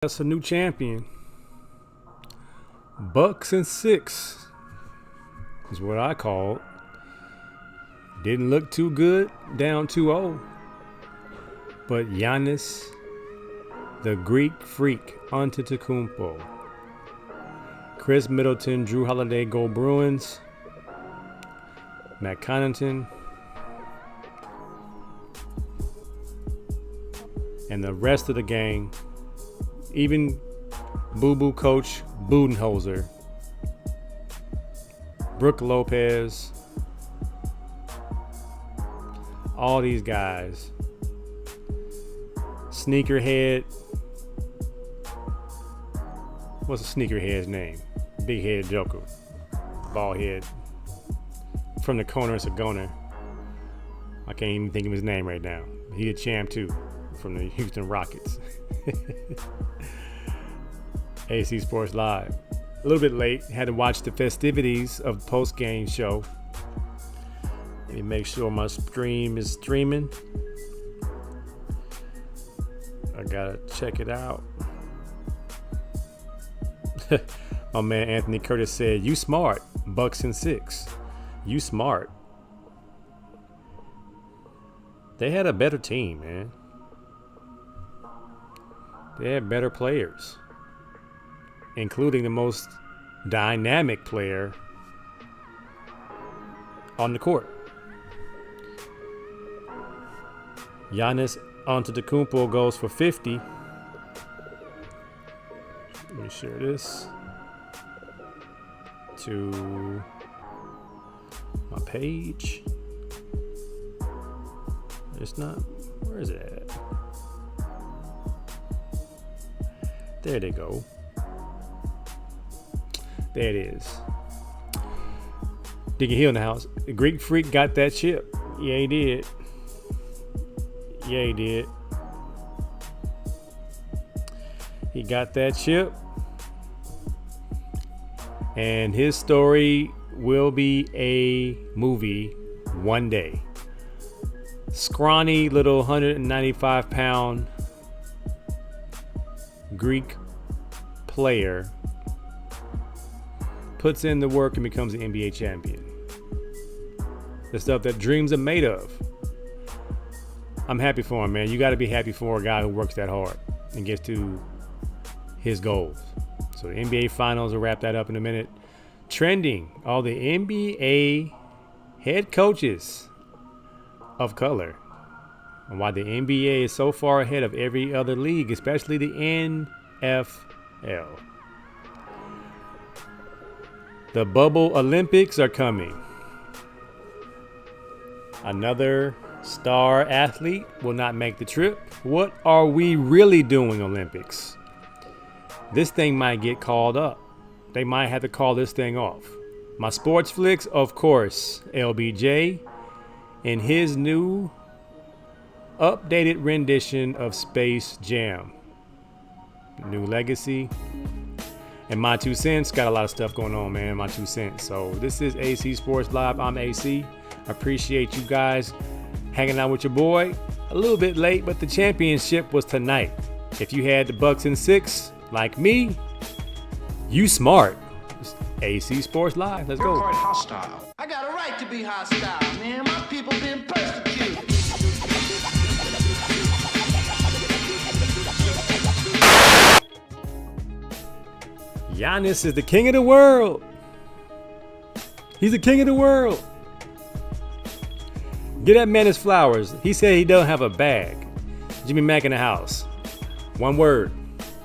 That's a new champion. Bucks and 6 is what I call it. Didn't look too good, down 2-0. But Giannis, the Greek freak, Antetokounmpo, Chris Middleton, Drew Holiday, go Bruins, Matt Connaughton, and the rest of the gang, even Boo-Boo coach Budenholzer, Brooke Lopez, all these guys. Sneakerhead. What's a sneakerhead's name? Big head joker. Bald head. From the corner of Sagona. I can't even think of his name right now. He a champ too. From the Houston Rockets. AC Sports Live. A little bit late. Had to watch the festivities of the post-game show. Let me make sure my stream is streaming. I gotta check it out. My man Anthony Curtis said, "You smart, Bucks and 6. You smart." They had a better team, man. They had better players, including the most dynamic player on the court. Giannis Antetokounmpo goes for 50. Let me share this to my page. It's not. Where is it at? There they go. There it is. Diggy Hill in the house. The Greek freak got that chip. Yeah, he did. Yeah, he did. He got that chip. And his story will be a movie one day. Scrawny little 195-pound Greek player puts in the work and becomes an NBA champion. The stuff that dreams are made of. I'm happy for him, man. You got to be happy for a guy who works that hard and gets to his goals. So the NBA Finals will wrap that up in a minute. Trending, all the NBA head coaches of color, and why the NBA is so far ahead of every other league, especially the NFL. The Bubble Olympics are coming. Another star athlete will not make the trip. What are we really doing, Olympics? This thing might get called up. They might have to call this thing off. My sports flicks, of course, LBJ in his new updated rendition of Space Jam. New Legacy. And My 2 Cents, got a lot of stuff going on, man. My 2 Cents. So this is AC Sports Live. I'm AC. I appreciate you guys hanging out with your boy. A little bit late, but the championship was tonight. If you had the Bucks and 6, like me, you smart. It's AC Sports Live. Let's go. You're quite hostile. I got a right to be hostile, man. My people been persecuted. Giannis is the king of the world. He's the king of the world. Get that man his flowers. He said he don't have a bag. Jimmy Mack in the house. One word.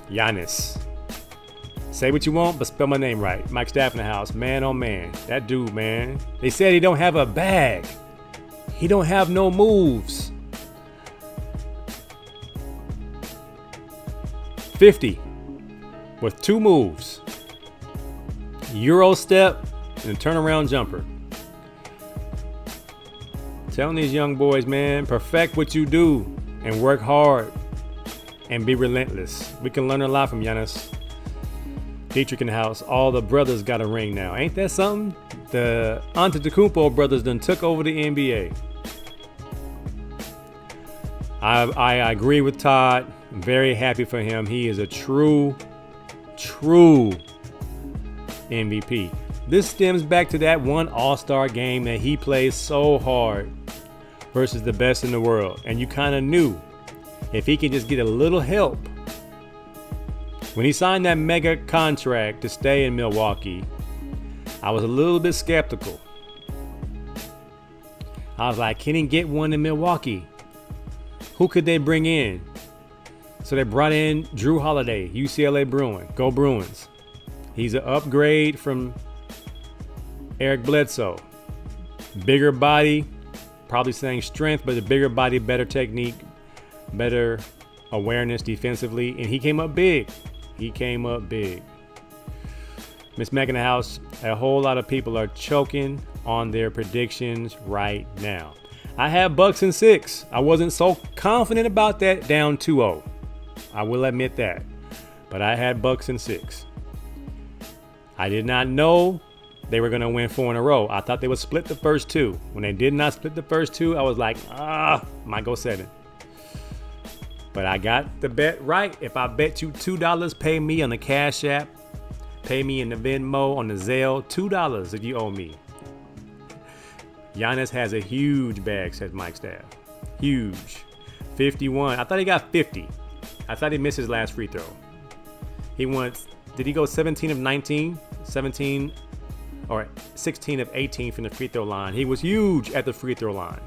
Giannis. Say what you want, but spell my name right. Mike Staff in the house. Man, oh man. That dude, man. They said he don't have a bag. He don't have no moves. 50 with 2 moves. Euro step and a turnaround jumper. Telling these young boys, man, perfect what you do and work hard and be relentless. We can learn a lot from Giannis. Dietrich in the house. All the brothers got a ring now. Ain't that something? The Antetokounmpo brothers done took over the NBA. I agree with Todd. I'm very happy for him. He is a true MVP. This stems back to that one All-Star game that he played so hard versus the best in the world. And you kind of knew if he could just get a little help. When he signed that mega contract to stay in Milwaukee, I was a little bit skeptical. I was like, can he get one in Milwaukee? Who could they bring in? So they brought in Drew Holiday, UCLA Bruin. Go Bruins. He's an upgrade from Eric Bledsoe. Bigger body, probably saying strength, but a bigger body, better technique, better awareness defensively. And he came up big. Miss Mac in the house, a whole lot of people are choking on their predictions right now. I have Bucks in 6. I wasn't so confident about that down 2-0. I will admit that. But I had Bucks in 6. I did not know they were going to win 4 in a row. I thought they would split the first 2. When they did not split the first 2, I was like, might go 7. But I got the bet right. If I bet you $2, pay me on the Cash App. Pay me in the Venmo, on the Zelle. $2 if you owe me. Giannis has a huge bag, says Mike Staff. Huge. 51. I thought he got 50. I thought he missed his last free throw. Did he go 17 of 19? 17 or 16 of 18 from the free throw line. He was huge at the free throw line.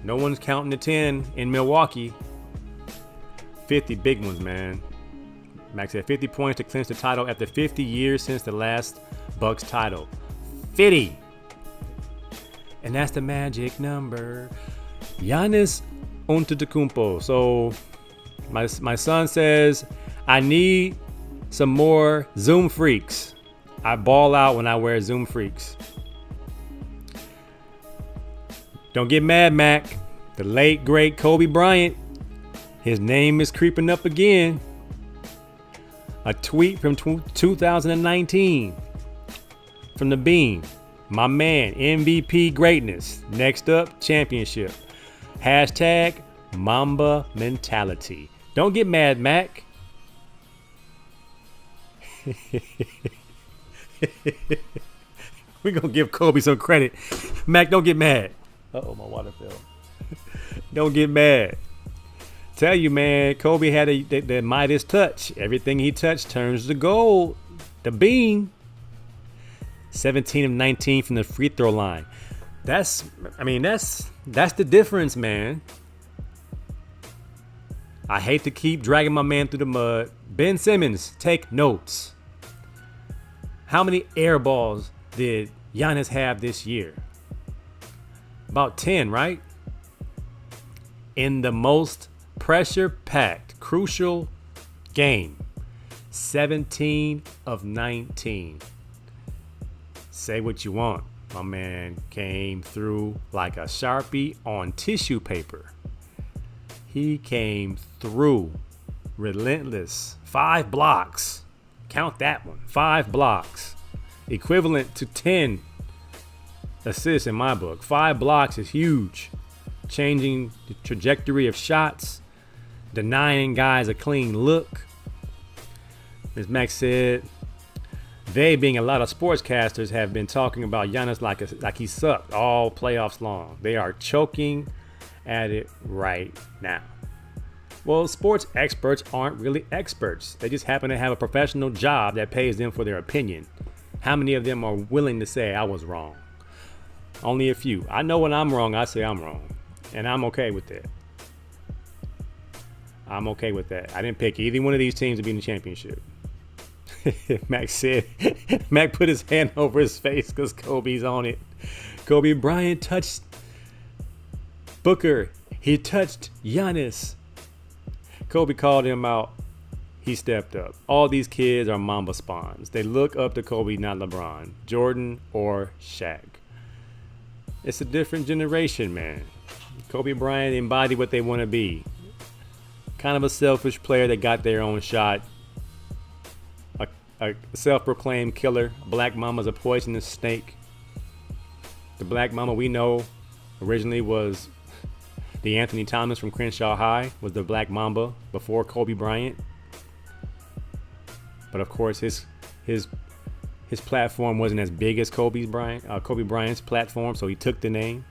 No one's counting the 10 in Milwaukee. 50 big ones, man. Max had 50 points to clinch the title after 50 years since the last Bucks title. 50. And that's the magic number. Giannis Antetokounmpo. So my son says, I need some more Zoom Freaks. I ball out when I wear Zoom Freaks. Don't get mad, Mac. The late, great Kobe Bryant. His name is creeping up again. A tweet from 2019 from the Beam. My man, MVP greatness. Next up, championship. Hashtag Mamba mentality. Don't get mad, Mac. We're going to give Kobe some credit. Mac, don't get mad. Uh-oh, my water fell. Don't get mad. Tell you, man, Kobe had the Midas touch. Everything he touched turns to gold. The Beam. 17 of 19 from the free throw line. That's the difference, man. I hate to keep dragging my man through the mud. Ben Simmons, take notes. How many air balls did Giannis have this year? About 10, right? In the most pressure-packed, crucial game. 17 of 19. Say what you want. My man came through like a Sharpie on tissue paper. He came through. Relentless. 5 blocks. Count that one. 5 blocks. Equivalent to 10 assists in my book. 5 blocks is huge. Changing the trajectory of shots. Denying guys a clean look. As Max said, they, being a lot of sportscasters, have been talking about Giannis like he sucked all playoffs long. They are choking at it right now. Well, sports experts aren't really experts. They just happen to have a professional job that pays them for their opinion. How many of them are willing to say I was wrong? Only a few. I know when I'm wrong, I say I'm wrong. And I'm okay with that. I'm okay with that. I didn't pick either one of these teams to be in the championship. Mac put his hand over his face because Kobe's on it. Kobe Bryant touched Booker. He touched Giannis. Kobe called him out. He stepped up. All these kids are Mamba spawns. They look up to Kobe, not LeBron, Jordan, or Shaq. It's a different generation, man. Kobe Bryant embodied what they want to be. Kind of a selfish player that got their own shot. A self-proclaimed killer. Black Mama's a poisonous snake. The Black Mama we know originally was The Anthony Thomas from Crenshaw High was the Black Mamba before Kobe Bryant. But of course, his platform wasn't as big as Kobe Bryant's platform, so he took the name.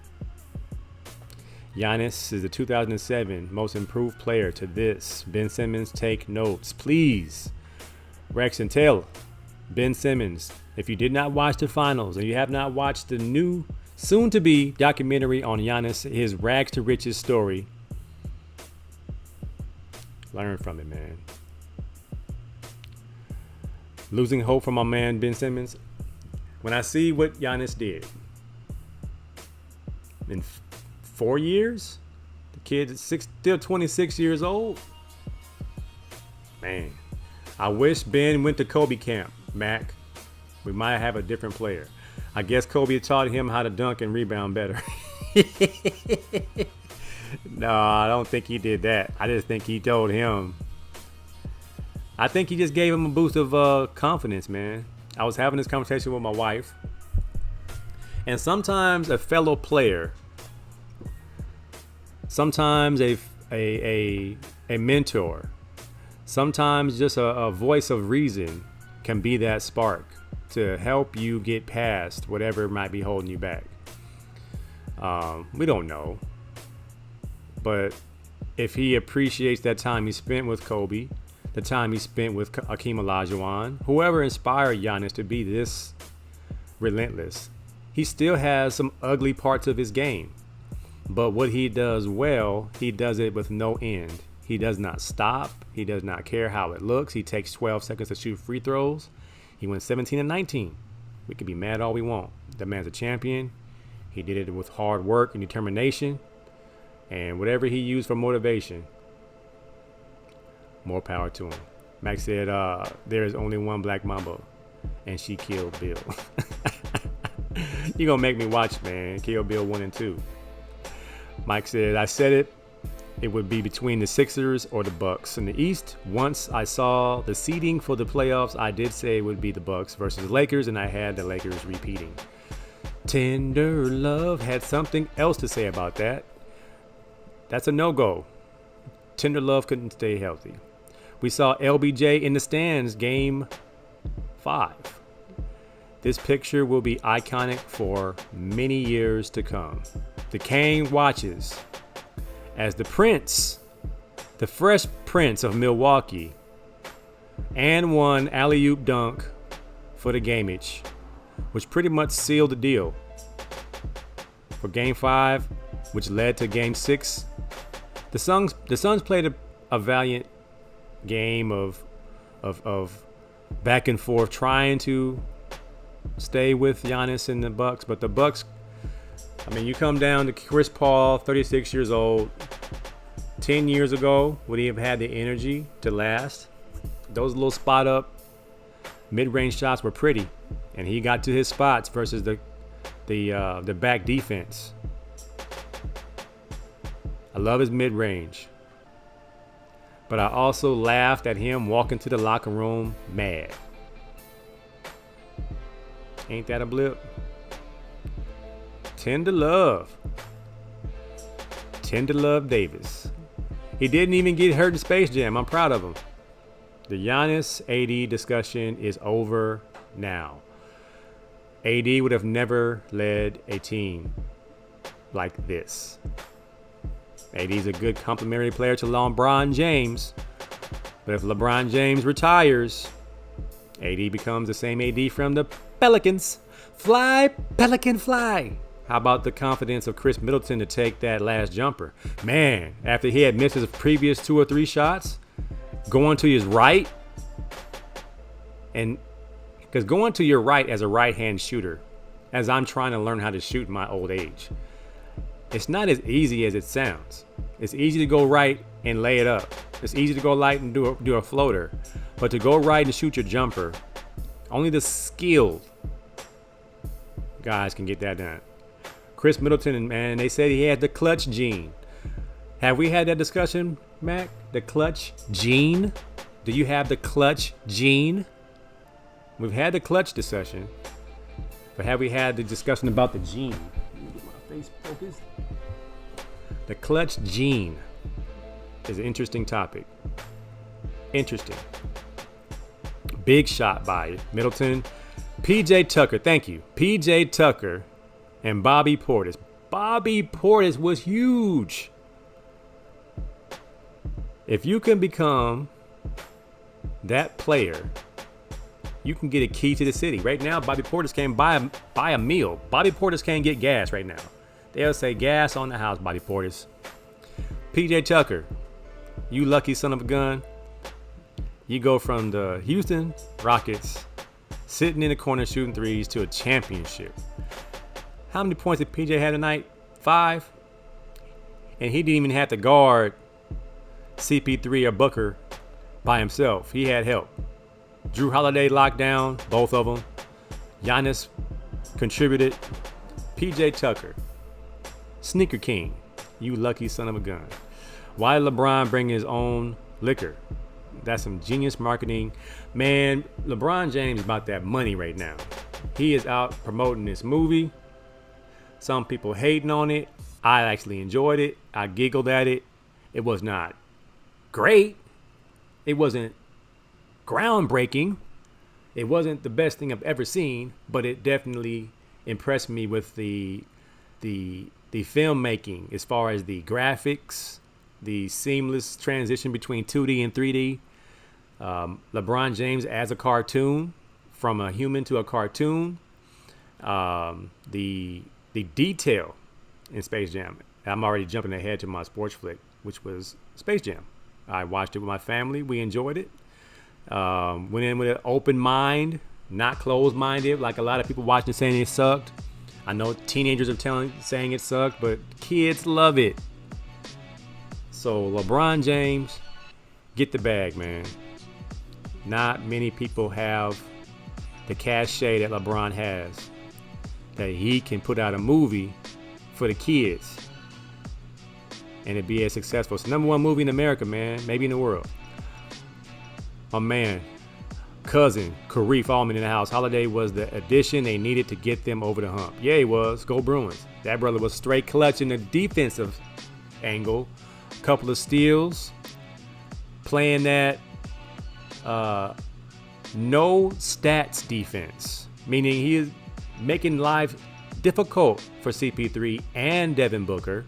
Giannis is the 2007 most improved player to this. Ben Simmons, take notes, please. Rex and Taylor. Ben Simmons, if you did not watch the finals and you have not watched the new soon-to-be documentary on Giannis, his rags to riches story, learn from it, man. Losing hope for my man Ben Simmons. When I see what Giannis did in 4 years, the kid is still 26 years old. Man, I wish Ben went to Kobe camp, Mac. We might have a different player. I guess Kobe taught him how to dunk and rebound better. No, I don't think he did that. I just think he told him. I think he just gave him a boost of confidence, man. I was having this conversation with my wife. And sometimes a fellow player, sometimes a mentor, sometimes just a voice of reason can be that spark to help you get past whatever might be holding you back. We don't know. But if he appreciates that time he spent with Kobe, the time he spent with Hakeem Olajuwon, whoever inspired Giannis to be this relentless, he still has some ugly parts of his game. But what he does well, he does it with no end. He does not stop. He does not care how it looks. He takes 12 seconds to shoot free throws. He went 17 and 19. We could be mad all we want. The man's a champion. He did it with hard work and determination. And whatever he used for motivation, more power to him. Max said, there is only one Black Mamba, and she killed Bill. You gonna make me watch, man. Kill Bill 1 and 2. Mike said, I said it would be between the Sixers or the Bucks. In the East, once I saw the seeding for the playoffs, I did say it would be the Bucks versus the Lakers, and I had the Lakers repeating. Tender Love had something else to say about that. That's a no-go. Tender Love couldn't stay healthy. We saw LBJ in the stands, game 5. This picture will be iconic for many years to come. The Kane watches as the Prince, the Fresh Prince of Milwaukee, and one alley-oop dunk for the gameage, which pretty much sealed the deal for game 5, which led to game 6. The Suns played a valiant game of back and forth, trying to stay with Giannis and the Bucks, but the Bucks, I mean, you come down to Chris Paul, 36 years old. 10 years ago, would he have had the energy to last? Those little spot up mid-range shots were pretty, and he got to his spots versus the back defense. I love his mid-range, but I also laughed at him walking to the locker room mad. Ain't that a blip? Tender Love Davis. He didn't even get hurt in Space Jam. I'm proud of him. The Giannis AD discussion is over now. AD would have never led a team like this. AD is a good complementary player to LeBron James. But if LeBron James retires, AD becomes the same AD from the Pelicans. Fly, Pelican, fly. How about the confidence of Chris Middleton to take that last jumper? Man, after he had missed his previous 2 or 3 shots, going to his right, and because going to your right as a right-hand shooter, as I'm trying to learn how to shoot in my old age, it's not as easy as it sounds. It's easy to go right and lay it up. It's easy to go right and do a floater, but to go right and shoot your jumper, only the skilled guys can get that done. Chris Middleton, man, they said he had the clutch gene. Have we had that discussion, Mac? The clutch gene? Do you have the clutch gene? We've had the clutch discussion, but have we had the discussion about the gene? Let me get my face focused. The clutch gene is an interesting topic. Interesting. Big shot by Middleton. PJ Tucker, thank you. PJ Tucker and Bobby Portis. Bobby Portis was huge. If you can become that player, you can get a key to the city. Right now, Bobby Portis can't buy a meal. Bobby Portis can't get gas right now. They'll say gas on the house, Bobby Portis. PJ Tucker, you lucky son of a gun. You go from the Houston Rockets sitting in the corner shooting threes to a championship. How many points did PJ have tonight? 5. And he didn't even have to guard CP3 or Booker by himself. He had help. Drew Holiday locked down both of them. Giannis contributed. PJ Tucker, Sneaker King, you lucky son of a gun. Why did LeBron bring his own liquor? That's some genius marketing. Man, LeBron James is about that money right now. He is out promoting this movie. Some people hating on it. I actually enjoyed it. I giggled at it. It was not great. It wasn't groundbreaking. It wasn't the best thing I've ever seen, but it definitely impressed me with the filmmaking as far as the graphics, the seamless transition between 2D and 3D. LeBron James as a cartoon, from a human to a cartoon. The detail in Space Jam. I'm already jumping ahead to my sports flick, which was Space Jam. I watched it with my family. We enjoyed it. Went in with an open mind, not closed-minded, like a lot of people watching saying it sucked. I know teenagers are saying it sucked, but kids love it. So LeBron James, get the bag, man. Not many people have the cachet that LeBron has, that he can put out a movie for the kids and it be as successful. It's the #1 movie in America, man, maybe in the world. My man, cousin, Kareef Allman in the house. Holiday was the addition they needed to get them over the hump. Yeah, he was. Go Bruins. That brother was straight clutch in the defensive angle. Couple of steals. Playing that no stats defense. Meaning he is making life difficult for CP3 and Devin Booker,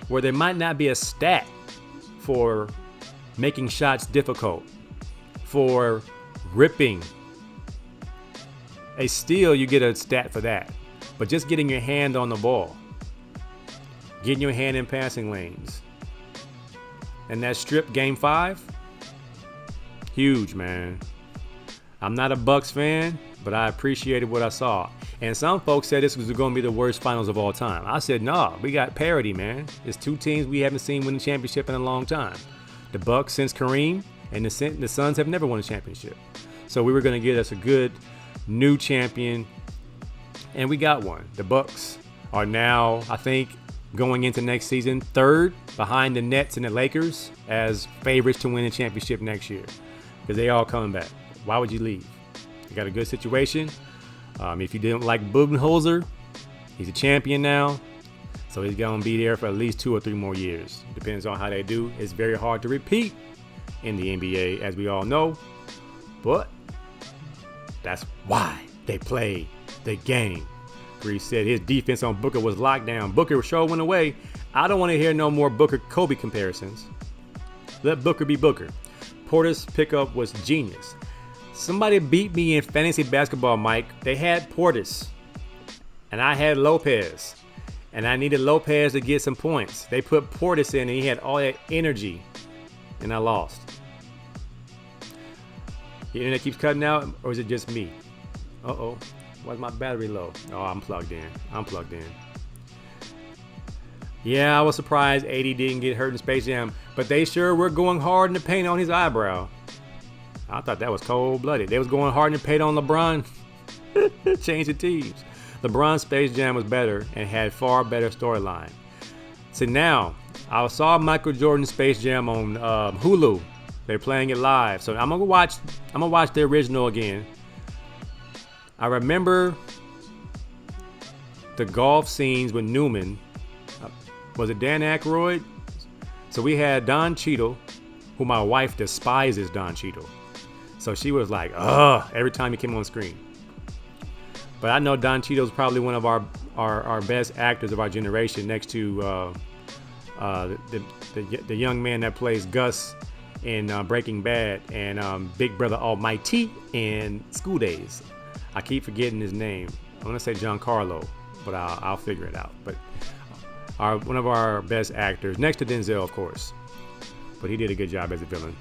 where there might not be a stat for making shots difficult, for ripping a steal. You get a stat for that, but just getting your hand on the ball, getting your hand in passing lanes, and that strip game 5, huge, man. I'm not a Bucks fan, but I appreciated what I saw. And some folks said this was going to be the worst finals of all time. I said, no, we got parity, man. It's two teams we haven't seen win the championship in a long time. The Bucks since Kareem, and the Suns have never won a championship. So we were going to get us a good new champion, and we got one. The Bucks are now, I think, going into next season, 3rd behind the Nets and the Lakers as favorites to win a championship next year, because they all coming back. Why would you leave? You got a good situation. If you didn't like Budenholzer, he's a champion now. So he's going to be there for at least 2 or 3 more years. Depends on how they do. It's very hard to repeat in the NBA, as we all know. But that's why they play the game. Grease said his defense on Booker was locked down. Booker sure went away. I don't want to hear no more Booker-Kobe comparisons. Let Booker be Booker. Portis' pickup was genius. Somebody beat me in fantasy basketball, Mike. They had Portis, and I had Lopez, and I needed Lopez to get some points. They put Portis in, and he had all that energy, and I lost. The internet keeps cutting out, or is it just me? Uh-oh. Why's my battery low? Oh, I'm plugged in. Yeah, I was surprised AD didn't get hurt in Space Jam, but they sure were going hard in the paint on his eyebrow. I thought that was cold-blooded. They was going hard in the paint on LeBron. Change the teams. LeBron's Space Jam was better and had far better storyline. So now, I saw Michael Jordan's Space Jam on Hulu. They're playing it live, so I'm gonna watch the original again. I remember the golf scenes with Newman. Was it Dan Aykroyd? So we had Don Cheadle, who my wife despises Don Cheadle. So she was like, ugh, every time he came on screen. But I know Don Cheadle's probably one of our best actors of our generation, next to the young man that plays Gus in Breaking Bad and Big Brother Almighty in School Days. I keep forgetting his name. I want to say Giancarlo, but I'll figure it out. But one of our best actors, next to Denzel, of course. But he did a good job as a villain.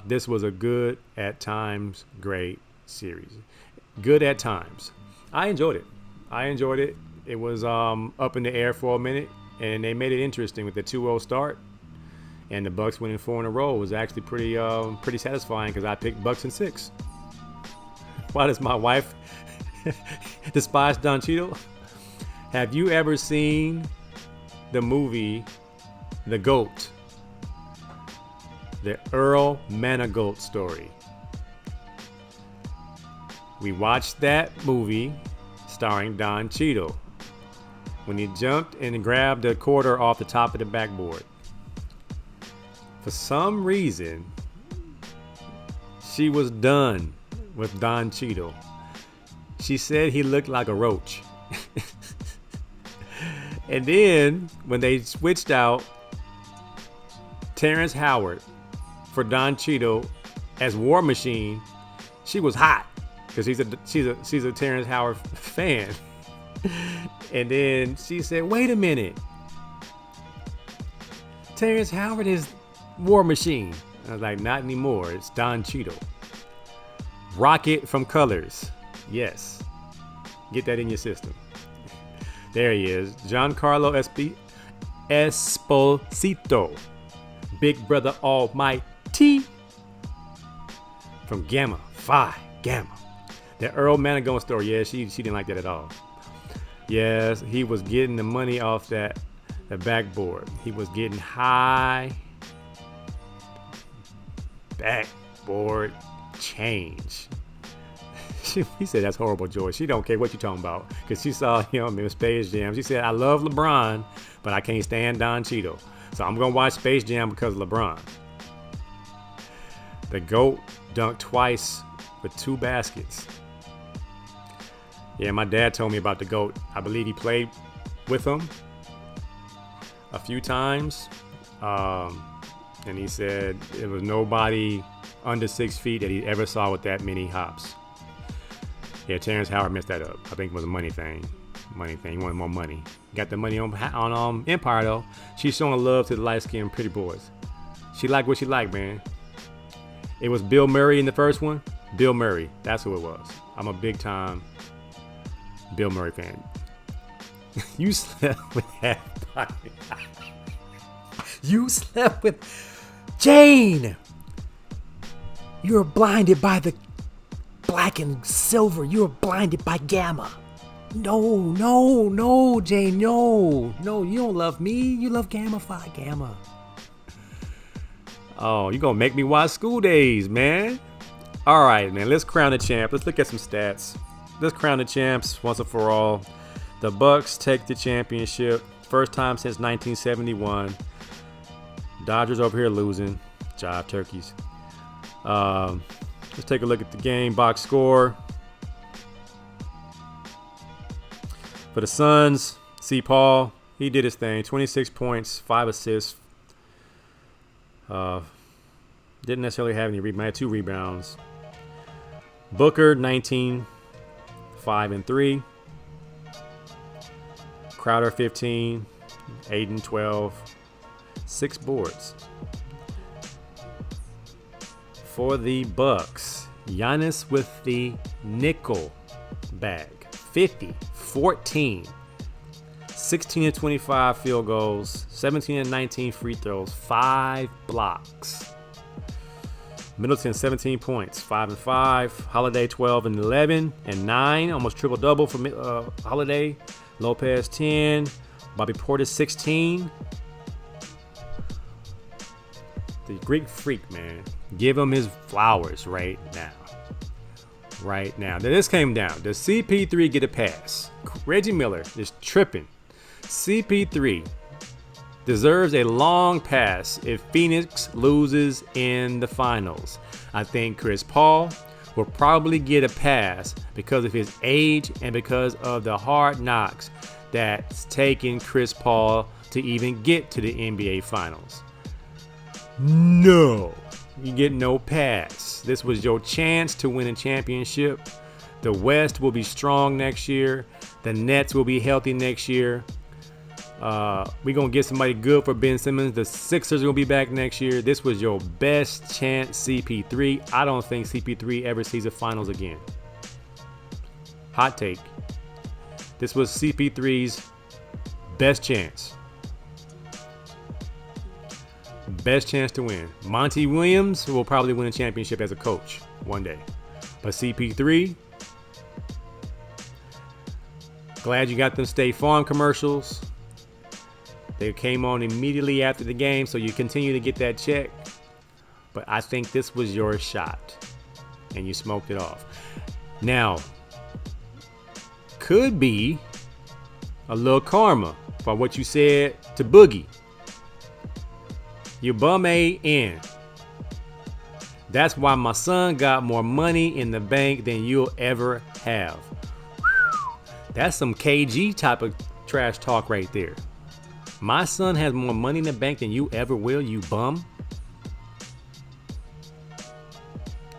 This was a good, at times, great series. Good at times. I enjoyed it. It was up in the air for a minute, and they made it interesting with the 2-0 start. And the Bucks winning 4 in a row was actually pretty satisfying because I picked Bucks in 6. Why does my wife despise Don Cheadle? Have you ever seen the movie The GOAT? The Earl Manigault story. We watched that movie starring Don Cheadle when he jumped and grabbed a quarter off the top of the backboard. For some reason, she was done with Don Cheadle. She said he looked like a roach. And then when they switched out Terrence Howard for Don Cheadle as War Machine, she was hot because she's a Terrence Howard fan. And then she said, "Wait a minute, Terrence Howard is War Machine." I was like, "Not anymore. It's Don Cheadle." Rocket from Colors. Yes, get that in your system. There he is, Giancarlo Esposito, Big Brother Almighty from Gamma Phi Gamma. The Earl Manigault story. Yeah, she didn't like that at all. Yes, he was getting the money off the backboard. He was getting high backboard change. He said, "That's horrible, Joy." She don't care what you're talking about because she saw him in Space Jam. She said, "I love LeBron, but I can't stand Don Cheadle. So I'm going to watch Space Jam because of LeBron." The GOAT dunked twice with 2 baskets. Yeah, my dad told me about the GOAT. I believe he played with him a few times. And he said there was nobody under 6 feet that he ever saw with that many hops. Yeah, Terrence Howard messed that up. I think it was a money thing. He wanted more money. Got the money on Empire, though. She's showing love to the light-skinned pretty boys. She liked what she liked, man. It was Bill Murray in the first one. Bill Murray. That's who it was. I'm a big-time Bill Murray fan. You slept with half body. You slept with Jane. You're blinded by the black and silver. You're blinded by Gamma. No, Jane. No, you don't love me. You love Gamma Phi Gamma. Oh, you gonna make me watch School Days, man. All right, man. Let's crown the champ. Let's look at some stats. Let's crown the champs once and for all. The Bucks take the championship. First time since 1971. Dodgers over here losing. Jive turkeys. Let's take a look at the game box score. For the Suns, C. Paul, he did his thing. 26 points, 5 assists. Didn't necessarily have any rebounds. Had 2 rebounds. Booker, 19, 5 and 3. Crowder, 15, 8 and 12. 6 boards. For the Bucks, Giannis with the nickel bag. 50, 14, 16 and 25 field goals, 17 and 19 free throws, 5 blocks. Middleton, 17 points, 5 and 5. Holiday, 12 and 11 and 9, almost triple double for Holiday. Lopez, 10. Bobby Portis, 16. The Greek Freak, man. Give him his flowers right now. Right now. Now, this came down. Does CP3 get a pass? Reggie Miller is tripping. CP3 deserves a long pass if Phoenix loses in the finals. I think Chris Paul will probably get a pass because of his age and because of the hard knocks that's taken Chris Paul to even get to the NBA finals. No, you get no pass. This was your chance to win a championship. The West will be strong next year. The Nets will be healthy next year. We're going to get somebody good for Ben Simmons. The Sixers are going to be back next year. This was your best chance, CP3. I don't think CP3 ever sees the finals again. Hot take. This was CP3's best chance. Best chance to win. Monty Williams will probably win a championship as a coach one day. But CP3, glad you got them State Farm commercials. They came on immediately after the game, so you continue to get that check. But I think this was your shot, and you smoked it off. Now, could be a little karma for what you said to Boogie. You bum A in. That's why my son got more money in the bank than you'll ever have. That's some KG type of trash talk right there. My son has more money in the bank than you ever will, you bum.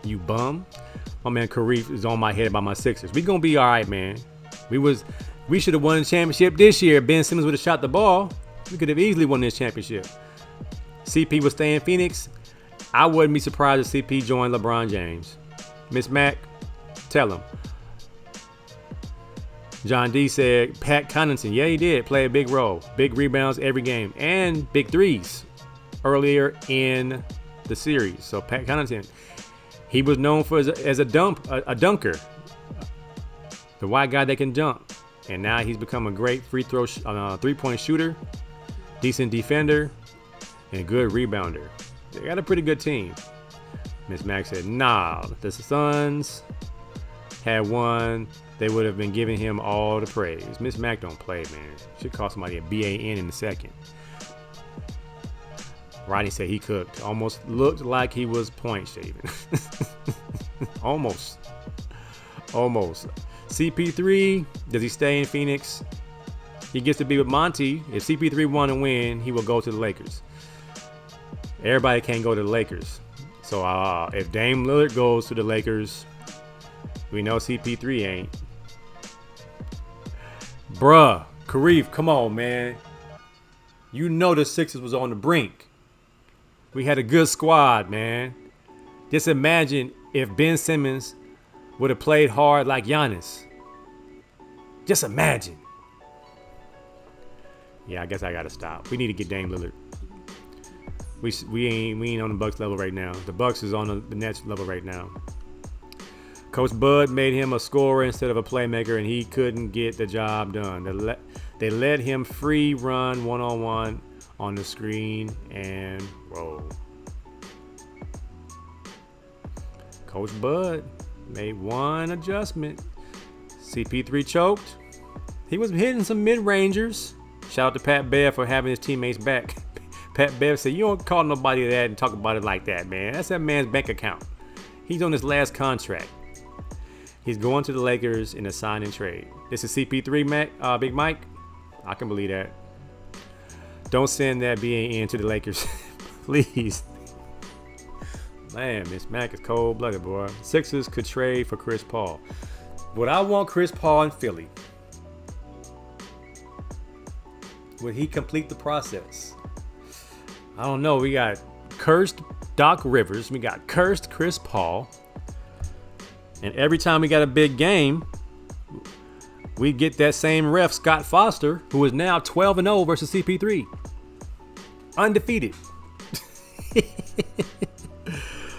You bum. My man Kareem is on my head about my Sixers. We gonna be all right, man. We should have won the championship this year. Ben Simmons would have shot the ball. We could have easily won this championship. CP will stay in Phoenix. I wouldn't be surprised if CP joined LeBron James. Miss Mac, tell him. John D said Pat Connaughton. Yeah, he did play a big role. Big rebounds every game and big threes earlier in the series. So Pat Connaughton, he was known for as a dunker, the white guy that can dunk. And now he's become a great three-point shooter, decent defender, and good rebounder. They got a pretty good team. Miss Mac said, nah, the Suns had won, they would have been giving him all the praise. Miss Mac don't play, man. Should call somebody a BAN in a second. Rodney said he cooked. Almost looked like he was point shaving. Almost. CP3, does he stay in Phoenix? He gets to be with Monty. If CP3 want to win, he will go to the Lakers. Everybody can't go to the Lakers. So if Dame Lillard goes to the Lakers, we know CP3 ain't. Bruh, Kareem, come on, man. You know the Sixers was on the brink. We had a good squad, man. Just imagine if Ben Simmons would have played hard like Giannis. Just imagine. Yeah, I guess I gotta stop. We need to get Dame Lillard. We ain't on the Bucks level right now. The Bucks is on the Nets level right now. Coach Bud made him a scorer instead of a playmaker, and he couldn't get the job done. They let him free run one-on-one on the screen and roll. Coach Bud made one adjustment. CP3 choked. He was hitting some mid-rangers. Shout out to Pat Bev for having his teammates back. Pat Bev said, you don't call nobody that and talk about it like that, man. That's that man's bank account. He's on his last contract. He's going to the Lakers in a sign and trade. This is CP3, Big Mike. I can believe that. Don't send that BAN to the Lakers, please. Man, Miss Mac is cold-blooded, boy. Sixers could trade for Chris Paul. Would I want Chris Paul in Philly? Would he complete the process? I don't know. We got cursed Doc Rivers. We got cursed Chris Paul. And every time we got a big game, we get that same ref, Scott Foster, who is now 12-0 versus CP3. Undefeated.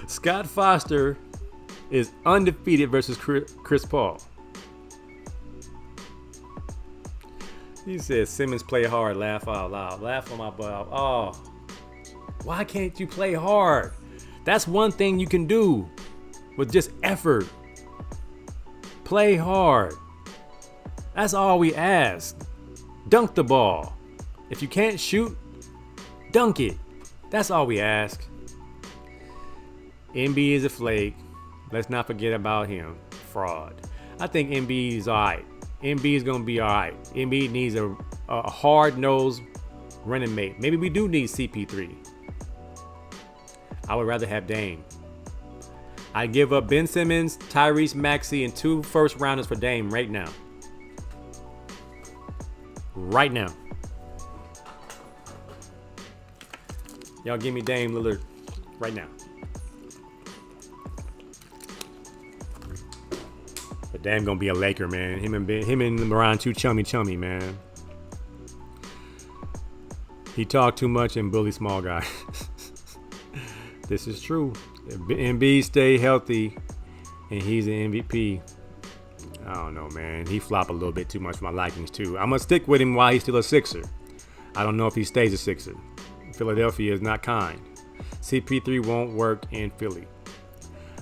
Scott Foster is undefeated versus Chris Paul. He says Simmons play hard, laugh out loud. Laugh on my butt. Oh, why can't you play hard? That's one thing you can do with just effort. Play hard. That's all we ask. Dunk the ball. If you can't shoot, dunk it. That's all we ask. MB is a flake. Let's not forget about him. Fraud. I think MB is alright. MB is gonna be alright. MB needs a hard-nosed running mate. Maybe we do need CP3. I would rather have Dame. I give up Ben Simmons, Tyrese Maxey, and 2 first-rounders for Dame right now. Right now. Y'all give me Dame Lillard right now. But Dame gonna be a Laker, man. Him and LeBron too chummy, man. He talked too much and bully small guy. This is true. If MB stay healthy and he's an MVP, I don't know, man. He flop a little bit too much for my likings too. I'm gonna stick with him while he's still a Sixer. I don't know if he stays a Sixer. Philadelphia is not kind. CP3 won't work in Philly.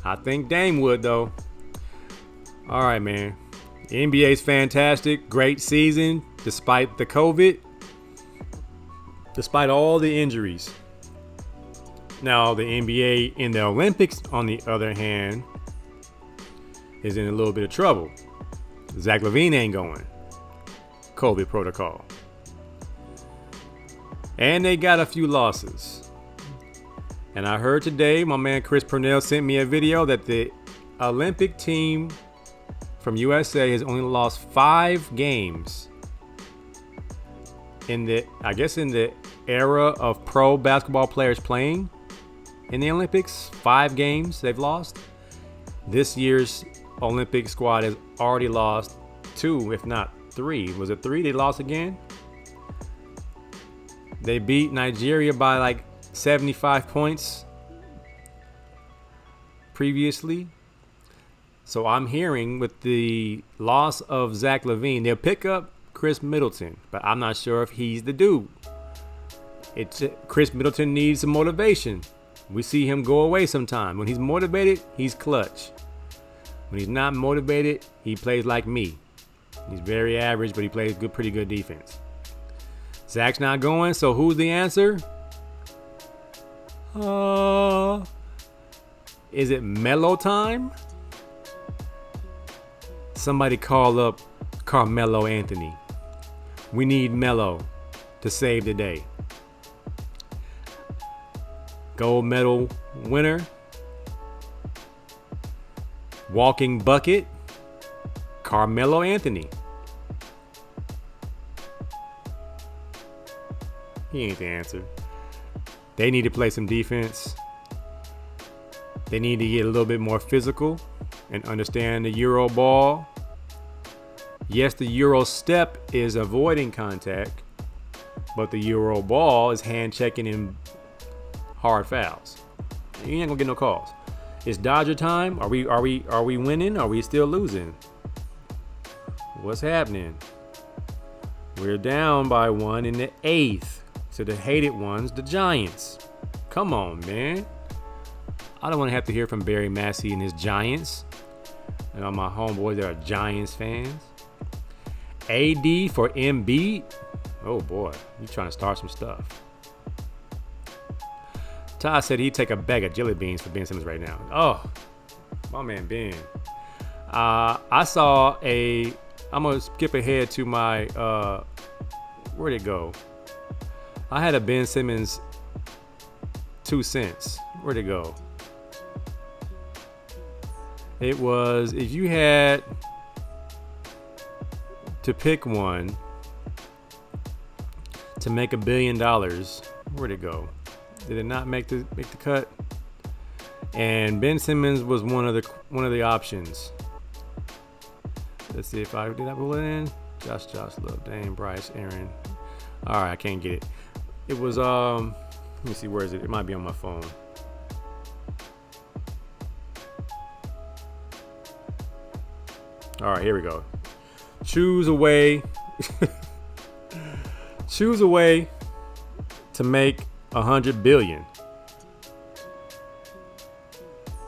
I think Dame would though. All right, man. The NBA's fantastic. Great season despite the COVID. Despite all the injuries. Now, the NBA in the Olympics, on the other hand, is in a little bit of trouble. Zach LaVine ain't going. COVID protocol. And they got a few losses. And I heard today, my man Chris Purnell sent me a video that the Olympic team from USA has only lost 5 games in the era of pro basketball players playing in the Olympics. 5 games they've lost. This year's Olympic squad has already lost 2, if not 3. Was it 3 they lost again? They beat Nigeria by like 75 points previously. So I'm hearing with the loss of Zach LaVine, they'll pick up Chris Middleton, but I'm not sure if he's the dude. Chris Middleton needs some motivation. We see him go away sometime. When he's motivated, he's clutch. When he's not motivated, he plays like me. He's very average, but he plays pretty good defense. Zach's not going, so who's the answer? Is it Melo time? Somebody call up Carmelo Anthony. We need Melo to save the day. Gold medal winner. Walking bucket. Carmelo Anthony. He ain't the answer. They need to play some defense. They need to get a little bit more physical and understand the Euro ball. Yes, the Euro step is avoiding contact, but the Euro ball is hand checking and hard fouls. You ain't gonna get no calls. It's Dodger time. Are we winning? Are we still losing? What's happening? We're down by 1 in the 8th to the hated ones, the Giants. Come on, man. I don't want to have to hear from Barry Massey and his Giants and all my homeboys that are Giants fans. AD for Embiid. Oh boy, you trying to start some stuff. Todd said he'd take a bag of jelly beans for Ben Simmons right now. Oh, my man Ben. I saw I'm gonna skip ahead to my where'd it go? I had a Ben Simmons 2 cents. Where'd it go? It was, if you had to pick one to make $1 billion, where'd it go? Did it not make the cut? And Ben Simmons was one of the options. Let's see if did I pull it in? Josh, Love, Dame, Bryce, Aaron. All right, I can't get it. It was let me see, where is it? It might be on my phone. All right, here we go. Choose a way to make 100 billion.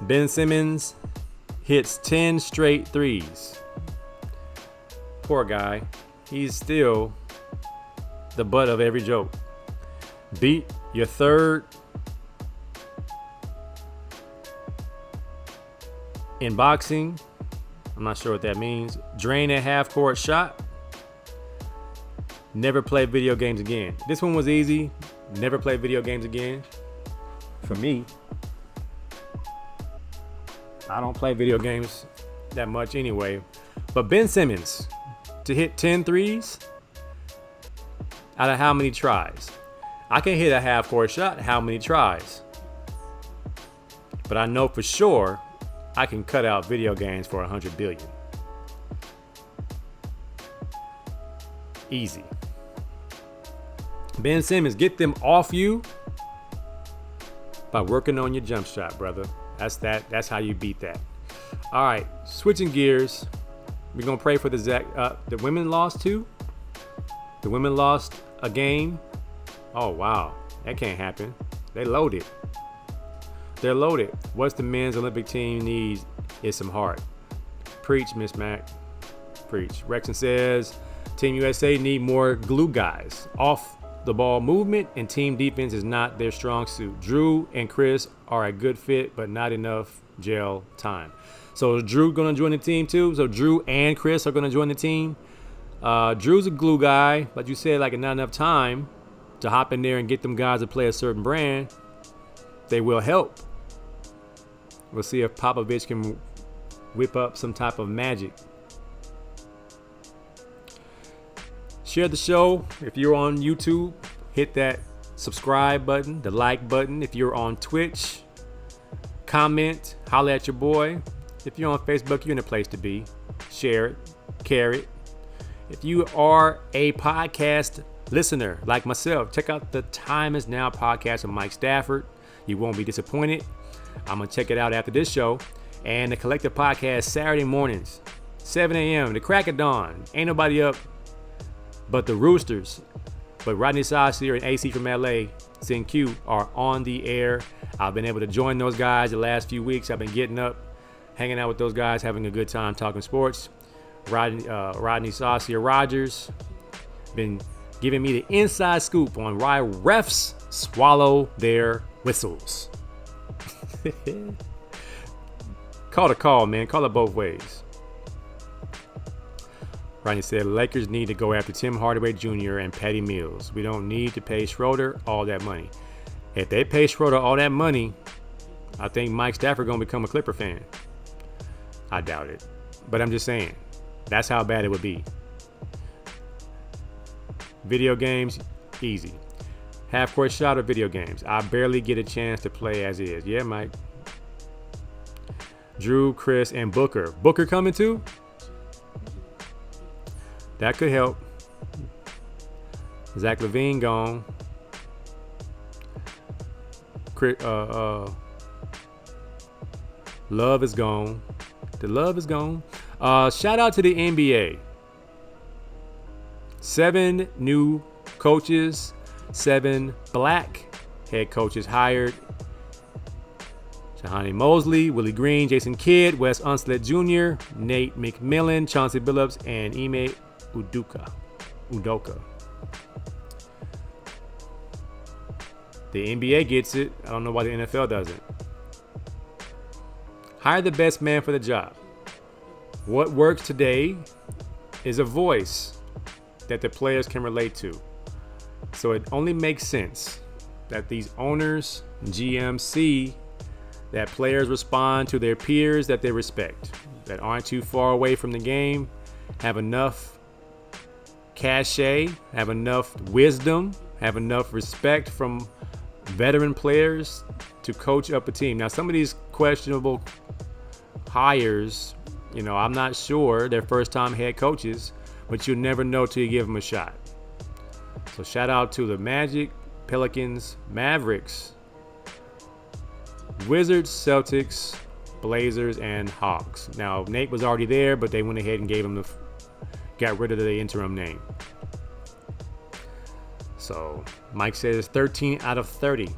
Ben Simmons hits 10 straight threes. poor guy, he's still the butt of every joke. Beat your third in boxing. I'm not sure what that means. Drain a half-court shot. Never play video games again. This one was easy. Never play video games again. For me, I don't play video games that much anyway. But Ben Simmons to hit 10 threes out of how many tries? I can hit a half-court shot how many tries? But I know for sure I can cut out video games for 100 billion. Easy. Ben Simmons, get them off you by working on your jump shot, brother. That's how you beat that. All right, switching gears. We're gonna pray for the women lost too. The women lost a game. Oh wow, that can't happen. They loaded. They're loaded. What's the men's Olympic team needs is some heart. Preach, Miss Mac. Preach. Rexon says Team USA need more glue guys. Off the ball movement and team defense is not their strong suit. Drew and Chris are a good fit, but not enough gel time. So is Drew gonna join the team too? So Drew and Chris are gonna join the team. Drew's a glue guy, but you said like not enough time to hop in there and get them guys to play a certain brand. They will help. We'll see if Popovich can whip up some type of magic. Share the show. If you're on YouTube, hit that subscribe button, the like button. If you're on Twitch, comment, holla at your boy. If you're on Facebook, you're in a place to be. Share it, care it. If you are a podcast listener like myself, check out the Time Is Now podcast with Mike Stafford. You won't be disappointed. I'm going to check it out after this show. And the Collective Podcast Saturday mornings, 7 a.m., the crack of dawn. Ain't nobody up but the Roosters. But Rodney Saucier and AC from LA, CNQ, are on the air. I've been able to join those guys the last few weeks. I've been getting up, hanging out with those guys, having a good time talking sports. Rodney Saucier Rogers been giving me the inside scoop on why refs swallow their whistles. Call the call, man. Call it both ways. Rodney said, Lakers need to go after Tim Hardaway Jr. and Patty Mills. We don't need to pay Schroeder all that money. If they pay Schroeder all that money, I think Mike Stafford going to become a Clipper fan. I doubt it. But I'm just saying, that's how bad it would be. Video games, easy. Half-court shot or video games. I barely get a chance to play as is. Yeah, Mike. Drew, Chris, and Booker. Booker coming too? That could help. Zach LaVine gone. Love is gone. The love is gone. Shout out to the NBA. 7 new coaches, 7 black head coaches hired. Shahani Mosley, Willie Green, Jason Kidd, Wes Unslet Jr., Nate McMillan, Chauncey Billups, and Ime Udoka. The NBA gets it. I don't know why the NFL doesn't. Hire the best man for the job. What works today is a voice that the players can relate to. So it only makes sense that these owners, GMs, see that players respond to their peers that they respect, that aren't too far away from the game, have enough cachet, have enough wisdom, have enough respect from veteran players to coach up a team. Now, some of these questionable hires, I'm not sure they're first-time head coaches, but you'll never know till you give them a shot. So shout out to the Magic, Pelicans, Mavericks, Wizards, Celtics, Blazers, and Hawks. Now, Nate was already there, but they went ahead and got rid of the interim name. So Mike says 13 out of 30.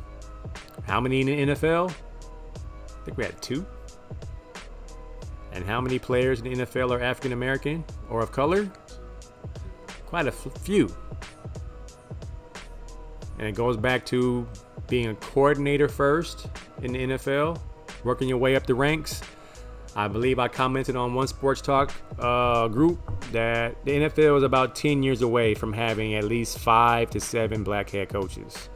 How many in the NFL? I think we had 2. And how many players in the NFL are African American or of color? quite a few. And it goes back to being a coordinator first in the NFL, working your way up the ranks. I believe I commented on one sports talk group that the NFL is about 10 years away from having at least 5 to 7 black head coaches.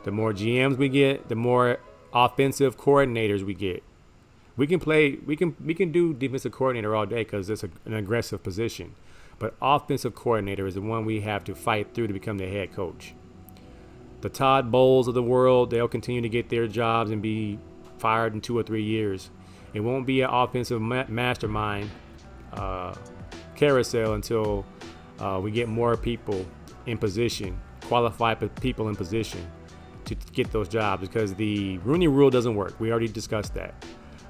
The more GMs we get, the more offensive coordinators we get. We can do defensive coordinator all day because it's an aggressive position. But offensive coordinator is the one we have to fight through to become the head coach. The Todd Bowles of the world, they'll continue to get their jobs and be fired in 2 or 3 years. It won't be an offensive mastermind carousel until we get more people in position, qualified people in position to get those jobs, because the Rooney Rule doesn't work. We already discussed that.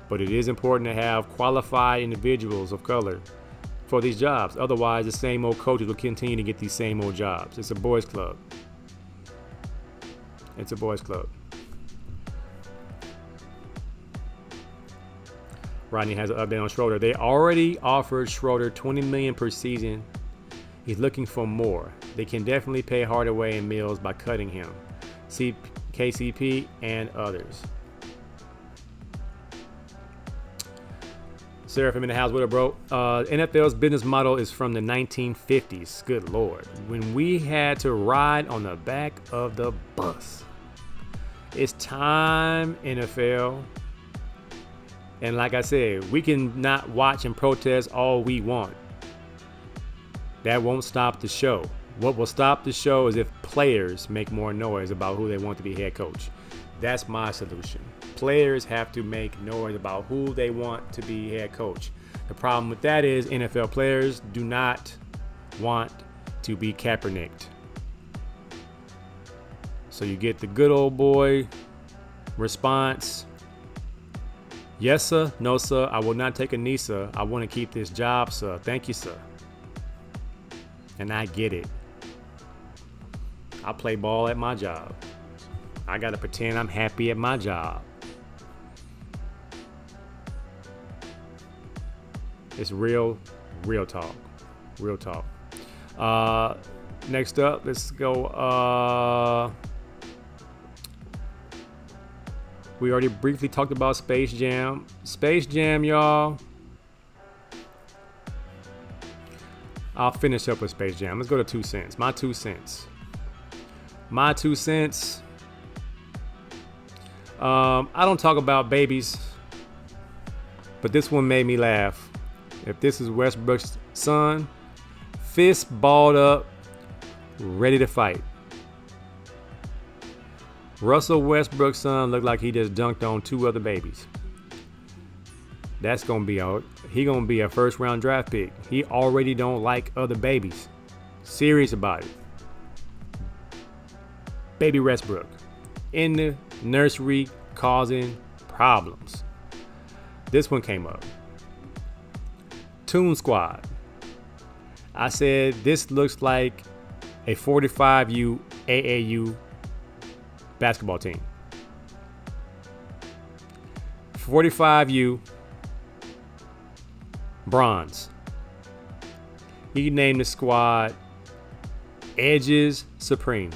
But it is important to have qualified individuals of color for these jobs. Otherwise, the same old coaches will continue to get these same old jobs. It's a boys' club. It's a boys' club. Rodney has an update on Schroeder. They already offered Schroeder $20 million per season. He's looking for more. They can definitely pay Hardaway and Mills by cutting him. See KCP and others. Seraphim in the house with a bro. NFL's business model is from the 1950s. Good Lord. When we had to ride on the back of the bus. It's time, NFL. And like I said, we can not watch and protest all we want. That won't stop the show. What will stop the show is if players make more noise about who they want to be head coach. That's my solution. Players have to make noise about who they want to be head coach. The problem with that is NFL players do not want to be Kaepernicked. So you get the good old boy response. Yes, sir. No, sir. I will not take a knee, sir. I want to keep this job, sir. Thank you, sir. And I get it. I play ball at my job. I got to pretend I'm happy at my job. It's real talk. Real talk. Next up, let's go. We already briefly talked about Space Jam. Space Jam, y'all. I'll finish up with Space Jam. Let's go to 2 cents. My 2 cents. My 2 cents. I don't talk about babies, but this one made me laugh. If this is Westbrook's son, fist balled up, ready to fight. Russell Westbrook's son looked like he just dunked on 2 other babies. That's gonna be out. He gonna be a first-round draft pick. He already don't like other babies. Serious about it. Baby Westbrook in the nursery causing problems. This one came up. Tues Squad. I said this looks like a 45U AAU basketball team. 45U bronze. You can name the squad Edges Supreme.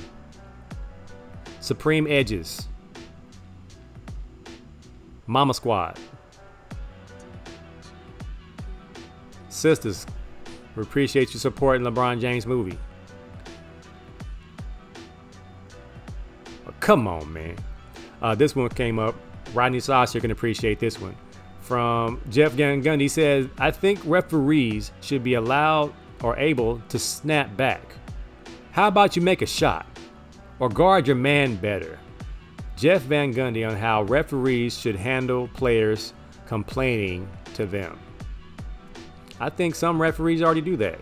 Supreme Edges. Mama Squad. Sisters, we appreciate you supporting LeBron James movie. Come on, man. This one came up. Rodney Saucer can appreciate this one. From Jeff Gundy. He says, I think referees should be allowed or able to snap back. How about you make a shot or guard your man better? Jeff Van Gundy on how referees should handle players complaining to them. I think some referees already do that.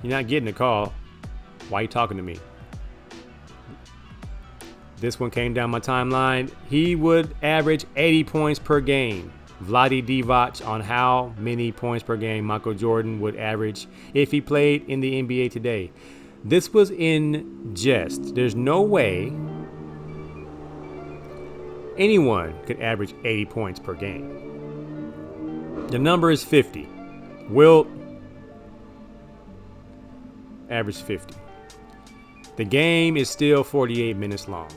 You're not getting a call. Why are you talking to me? This one came down my timeline. He would average 80 points per game. Vlade Divac on how many points per game Michael Jordan would average if he played in the NBA today. This was in jest. There's no way anyone could average 80 points per game. The number is 50. Wilt, averaged 50. The game is still 48 minutes long.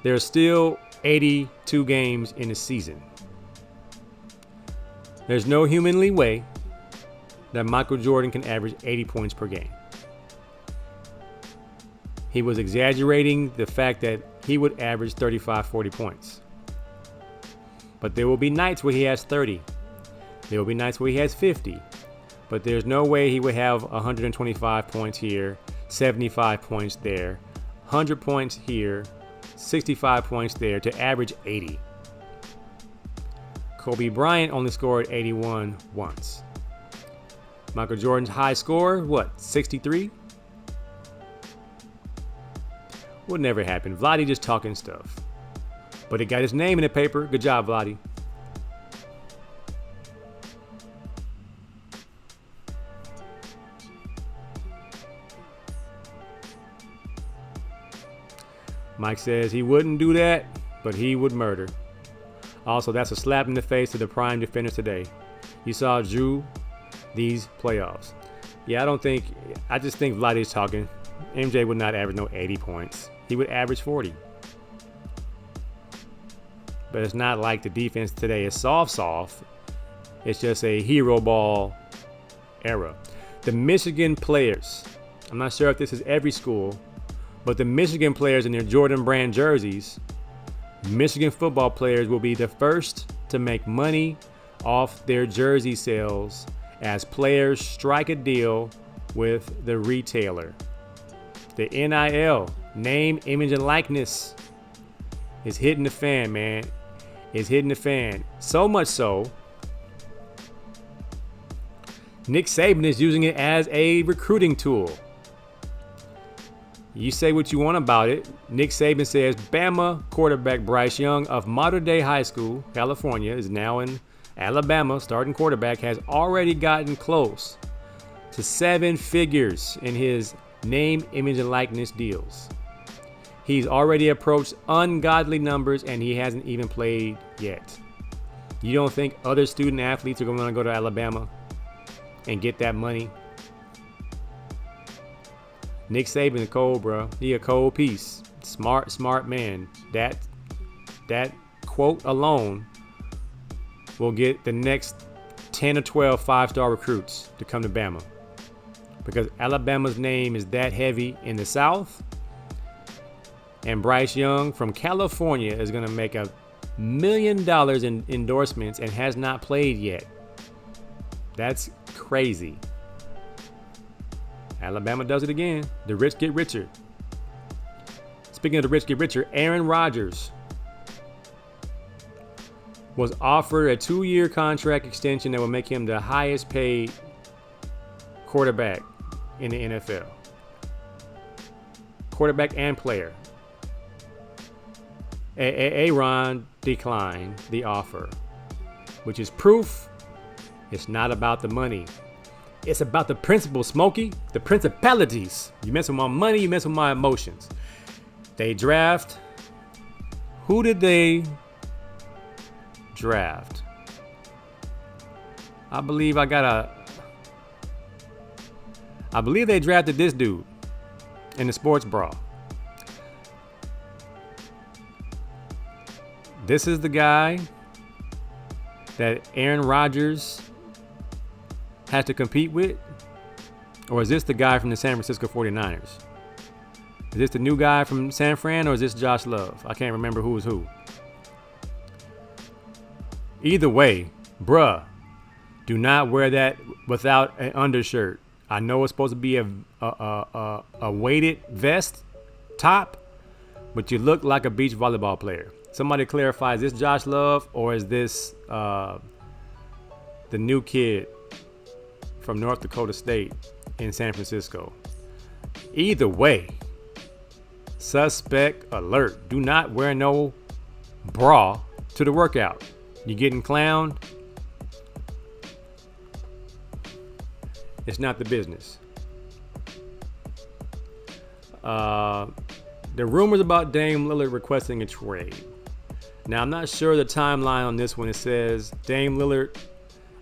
There are still 82 games in the season. There's no humanly way that Michael Jordan can average 80 points per game. He was exaggerating the fact that he would average 35, 40 points. But there will be nights where he has 30. There will be nights where he has 50. But there's no way he would have 125 points here, 75 points there, 100 points here, 65 points there to average 80. Kobe Bryant only scored 81 once. Michael Jordan's high score, what, 63? Would never happen. Vlade just talking stuff. But it got his name in the paper. Good job, Vlade. Mike says he wouldn't do that, but he would murder. Also, that's a slap in the face to the prime defenders today. You saw Drew these playoffs. Yeah, I just think Vlade's talking. MJ would not average no 80 points. He would average 40. But it's not like the defense today is soft. It's just a hero ball era. The Michigan players, I'm not sure if this is every school, but the Michigan players in their Jordan brand jerseys, Michigan football players will be the first to make money off their jersey sales as players strike a deal with the retailer. The NIL, name, image, and likeness, is hitting the fan, man. It's hitting the fan. So much so, Nick Saban is using it as a recruiting tool. You say what you want about it. Nick Saban says Bama quarterback Bryce Young of Mater Dei High School, California, is now in Alabama. Starting quarterback has already gotten close to 7 figures in his name, image, and likeness deals. He's already approached ungodly numbers, and he hasn't even played yet. You don't think other student athletes are going to go to Alabama and get that money? Nick Saban is cold, bro. He a cold piece. Smart man. That quote alone will get the next 10 or 12 5-star recruits to come to Bama. Because Alabama's name is that heavy in the South. And Bryce Young from California is going to make $1 million in endorsements and has not played yet. That's crazy. Alabama does it again. The rich get richer. Speaking of the rich get richer, Aaron Rodgers was offered a 2-year contract extension that will make him the highest paid quarterback in the NFL. Quarterback and player. Aaron declined the offer, which is proof it's not about the money. It's about the principles, Smokey. The principalities. You mess with my money, you mess with my emotions. They draft. Who did they draft? I believe they drafted this dude in the sports bra. This is the guy that Aaron Rodgers has to compete with? Or is this the guy from the San Francisco 49ers? Is this the new guy from San Fran, or is this Josh Love? I can't remember who was who. Either way, bruh, do not wear that without an undershirt. I know it's supposed to be a weighted vest top, but you look like a beach volleyball player. Somebody clarify, is this Josh Love, or is this the new kid from North Dakota State in San Francisco? Either way, suspect alert. Do not wear no bra to the workout. You getting clowned? It's not the business. The rumors about Dame Lillard requesting a trade. Now, I'm not sure the timeline on this one. It says Dame Lillard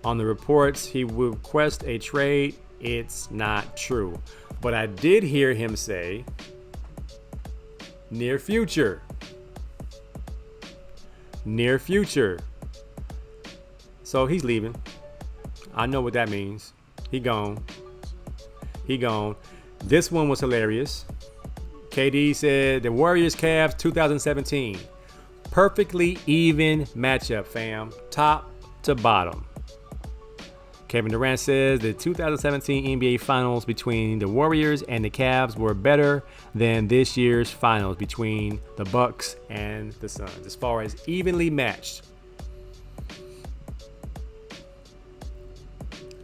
On the reports, he would request a trade. It's not true. But I did hear him say near future. Near future. So he's leaving. I know what that means. He gone. He gone. This one was hilarious. KD said the Warriors Cavs 2017. Perfectly even matchup, fam. Top to bottom. Kevin Durant says the 2017 NBA Finals between the Warriors and the Cavs were better than this year's Finals between the Bucks and the Suns, as far as evenly matched.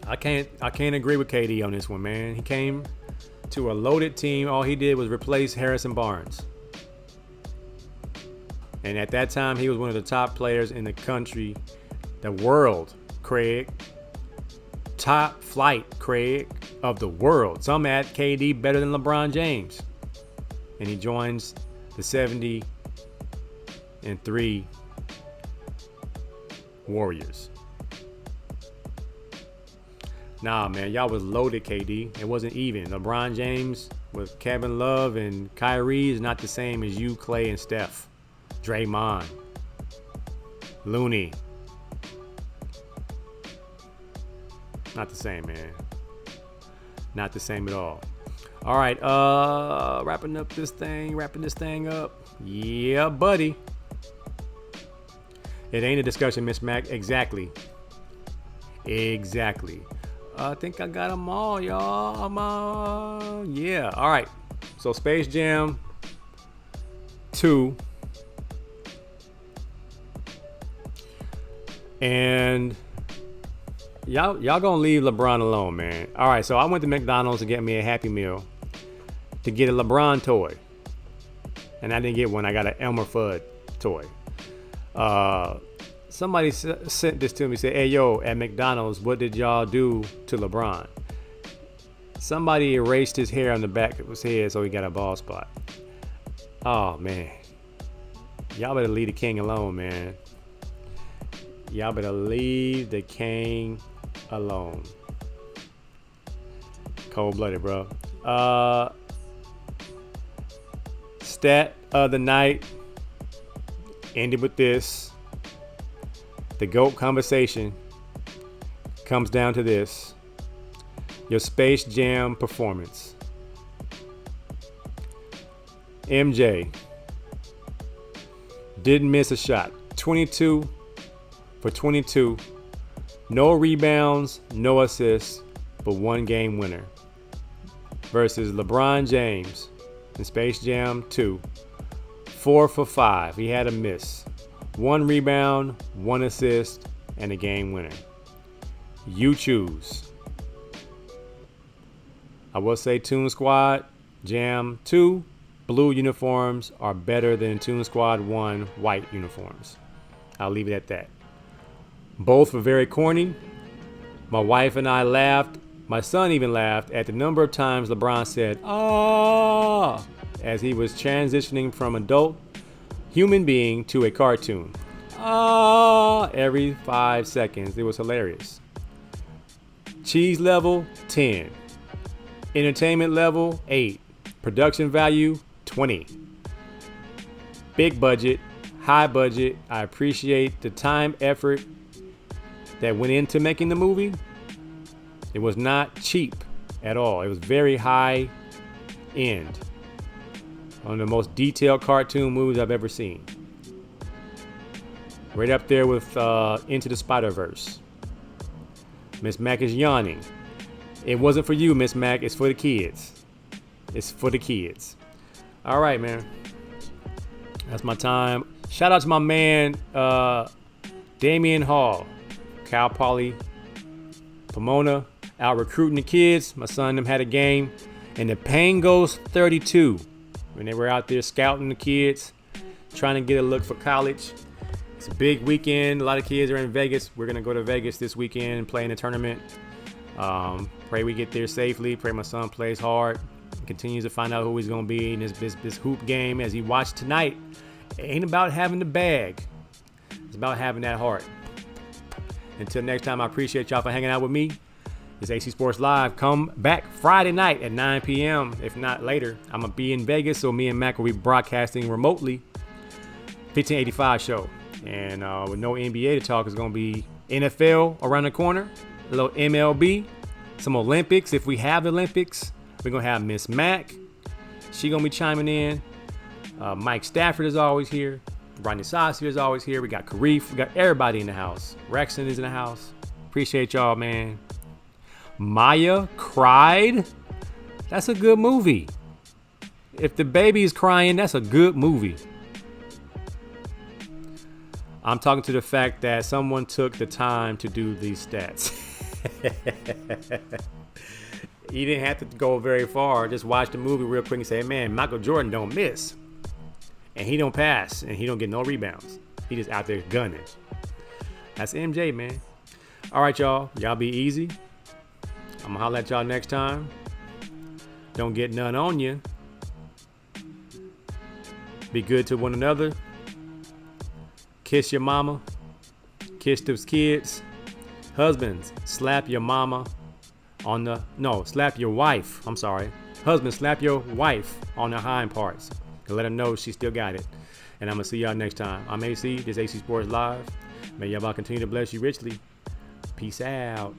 I can't agree with KD on this one, man. He came to a loaded team. All he did was replace Harrison Barnes. And at that time, he was one of the top players in the country, the world, Craig. Top flight, Craig, of the world. Some had KD better than LeBron James. And he joins the 73 Warriors. Nah, man, y'all was loaded, KD. It wasn't even. LeBron James with Kevin Love and Kyrie is not the same as you, Clay, and Steph. Draymond. Looney. Not the same, man. Not the same at all. All right, wrapping this thing up. Yeah, buddy. It ain't a discussion, Miss Mac. Exactly. I think I got them all, y'all. Yeah. All right. So Space Jam 2. And y'all gonna leave LeBron alone, man. All right, so I went to McDonald's to get me a Happy Meal to get a LeBron toy. And I didn't get one. I got an Elmer Fudd toy. Somebody sent this to me, said, hey, yo, at McDonald's, what did y'all do to LeBron? Somebody erased his hair on the back of his head so he got a bald spot. Oh, man. Y'all better leave the king alone, man. Y'all better leave the king alone. Cold-blooded, bro. Stat of the night ended with this. The GOAT conversation comes down to this. Your Space Jam performance. MJ didn't miss a shot. 22 for 22. No rebounds, no assists, but one game winner. Versus LeBron James in Space Jam 2. 4 for 5. He had a miss. 1 rebound, 1 assist, and a game winner. You choose. I will say Toon Squad Jam 2 blue uniforms are better than Toon Squad 1 white uniforms. I'll leave it at that. Both were very corny. My wife and I laughed. My son even laughed at the number of times LeBron said, "Ah," as he was transitioning from adult human being to a cartoon. Ah, every 5 seconds. It was hilarious. Cheese level, 10. Entertainment level, 8. Production value, 20. Big budget, high budget. I appreciate the time, effort that went into making the movie. It was not cheap at all. It was very high end. One of the most detailed cartoon movies I've ever seen. Right up there with Into the Spider-Verse. Miss Mac is yawning. It wasn't for you, Miss Mac. It's for the kids. It's for the kids. All right, man. That's my time. Shout out to my man, Damian Hall. Cal Poly Pomona out recruiting the kids. My son and them had a game. And the Pangos 32. When they were out there scouting the kids, trying to get a look for college. It's a big weekend. A lot of kids are in Vegas. We're going to go to Vegas this weekend, play in a tournament. Pray we get there safely. Pray my son plays hard. Continues to find out who he's going to be in this hoop game as he watched tonight. It ain't about having the bag. It's about having that heart. Until next time, I appreciate y'all for hanging out with me. It's AC Sports Live. Come back Friday night at 9 p.m. If not later. I'm going to be in Vegas, so me and Mac will be broadcasting remotely. 1585 show. And with no NBA to talk, it's going to be NFL around the corner. A little MLB. Some Olympics. If we have the Olympics, we're going to have Miss Mac. She going to be chiming in. Mike Stafford is always here. Rodney Saucier is always here. We got Karif. We got everybody in the house. Rexon is in the house. Appreciate y'all, man. Maya cried. That's a good movie. If the baby is crying, that's a good movie. I'm talking to the fact that someone took the time to do these stats. You didn't have to go very far. Just watch the movie real quick and say, man, Michael Jordan don't miss. And he don't pass. And he don't get no rebounds. He just out there gunning. That's MJ, man. All right, y'all. Y'all be easy. I'm going to holler at y'all next time. Don't get none on you. Be good to one another. Kiss your mama. Kiss those kids. Husbands, slap your mama on the... No, slap your wife. I'm sorry. Husband, slap your wife on the hind parts. To let her know she still got it. And I'm going to see y'all next time. I'm AC. This is AC Sports Live. May y'all continue to bless you richly. Peace out.